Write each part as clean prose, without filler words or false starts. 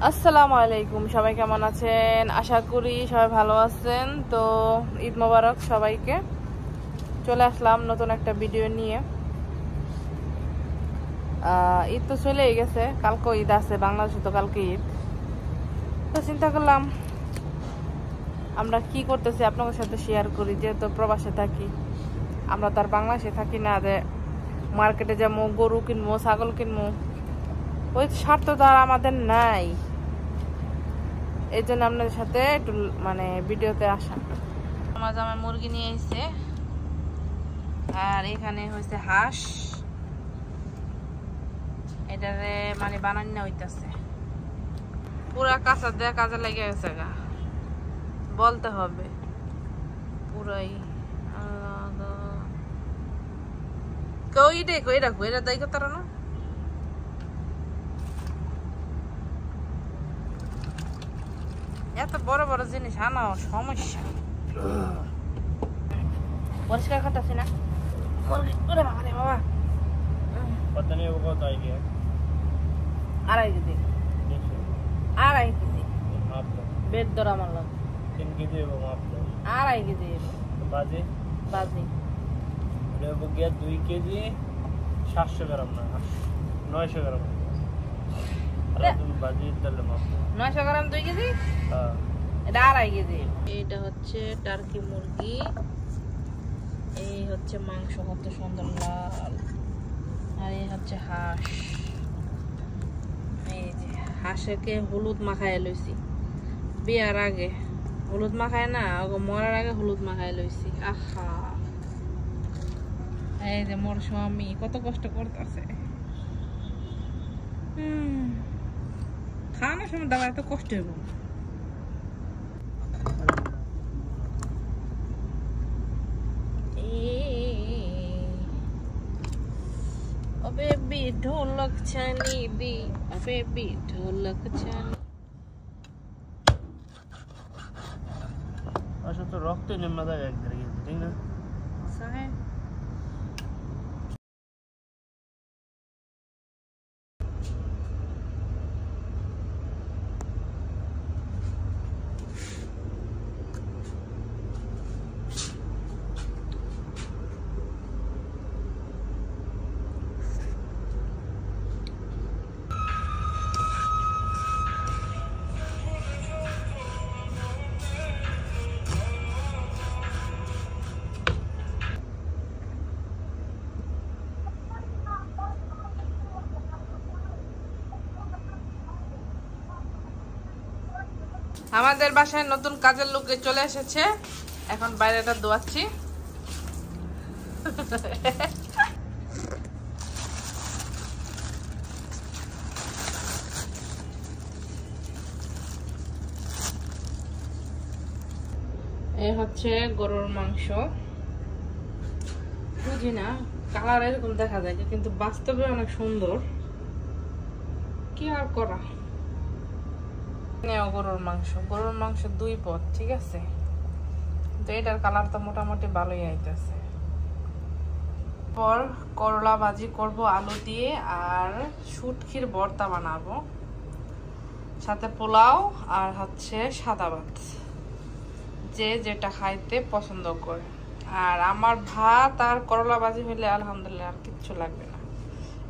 আসসালামু আলাইকুম, সবাই কেমন আছেন? আশা করি সবাই ভালো আছেন। তো ঈদ মোবারক সবাইকে। চলে আসলাম নতুন একটা ভিডিও নিয়ে। ঈদ তো চলেই গেছে, কালকে ঈদ আছে, বাংলাদেশে তো কালকে ঈদ। তো চিন্তা করলাম আমরা কি করতেছি আপনাদের সাথে শেয়ার করি, যেহেতু প্রবাসে থাকি। আমরা তো আর বাংলাদেশে থাকি না যে মার্কেটে যাবো, গরু কিনবো, ছাগল কিনবো, ওই স্বার্থ তো আর আমাদের নাই। এই জন্য আপনাদের সাথে একটু ভিডিওতে আসা। আমার জামাই মুরগি নিয়ে এসেছে, আর এখানে হয়েছে হাঁস। এটারে বানানো হইতেছে, পুরা কাঁচা দেয়া কাজে লেগে গেছে গা, বলতে হবে পুরাই। কেউ কই রাখবো, এটা দায়ী করতে না। এত বড় বড় জিনিস আনাও সমস্যা। পরিষ্কার করতেছি না বাবা। আড়াই কেজি বেড ধরা আমার লোক 3 কেজি আড়াই কেজি বাজি বাজি 2 কেজি 700 গ্রাম না 900 গ্রাম বাজি দিলে মাপ 900 গ্রাম 2 কেজি। হ্যাঁ, এটা আড়াই কেজি। এটা হচ্ছে টার্কি মুরগি, এই হচ্ছে মাংস কত সুন্দর লাল, আর এই হচ্ছে হাঁস। এই যে হাঁসকে হলুদ মাখায় লইছি বিয়ার আগে, হলুদ মাখায় না, মরার আগে হলুদ মাখায় লইছি। আহা, এই যে মোর স্বামী কত কষ্ট করতেছে। খাওয়ানোর সময় দাবার এত কষ্ট হইব। ও বেবি ঢোলক ছানি দি, ও বেবি ঢোলক ছানি। আসলে তো রক্ত নেমে যায় একদিকে, ঠিক না? সাহেব আমাদের বাসায় নতুন কাজের লোক চলে এসেছে, এখন বাইরেটা ধোয়াচ্ছি। এই হচ্ছে গরুর মাংস। বুঝি না, কালার এরকম দেখা যায় কিন্তু বাস্তবে অনেক সুন্দর। কি আর করা, গরুর মাংস 2 পদ, ঠিক আছে। তো এটার কালার তো মোটামুটি ভালোই আইতেছে। পর করলা ভাজি করব আলু দিয়ে, আর শুটকির ভর্তা বানাবো, সাথে পোলাও, আর হচ্ছে সাদা ভাত, যে যেটা খাইতে পছন্দ করে। আর আমার ভাত আর করলা ভাজি হইলে আলহামদুলিল্লাহ আর কিচ্ছু লাগবে না,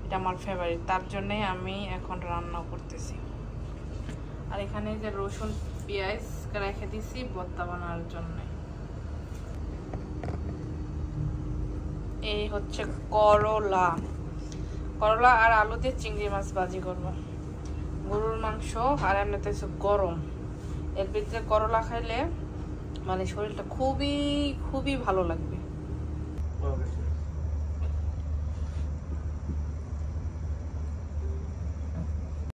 এটা আমার ফেভারিট। তার জন্যই আমি এখন রান্না করতেছি। আর এখানে যে রসুন পেঁয়াজ রেখে দিছি ভর্তা বানানোর জন্য। এই হচ্ছে করলা আর আলু দিয়ে চিংড়ি মাছ ভাজি করব। গরুর মাংস আর এমনিতে গরম, এর ভিতরে করলা খাইলে শরীরটা খুবই খুবই ভালো লাগবে।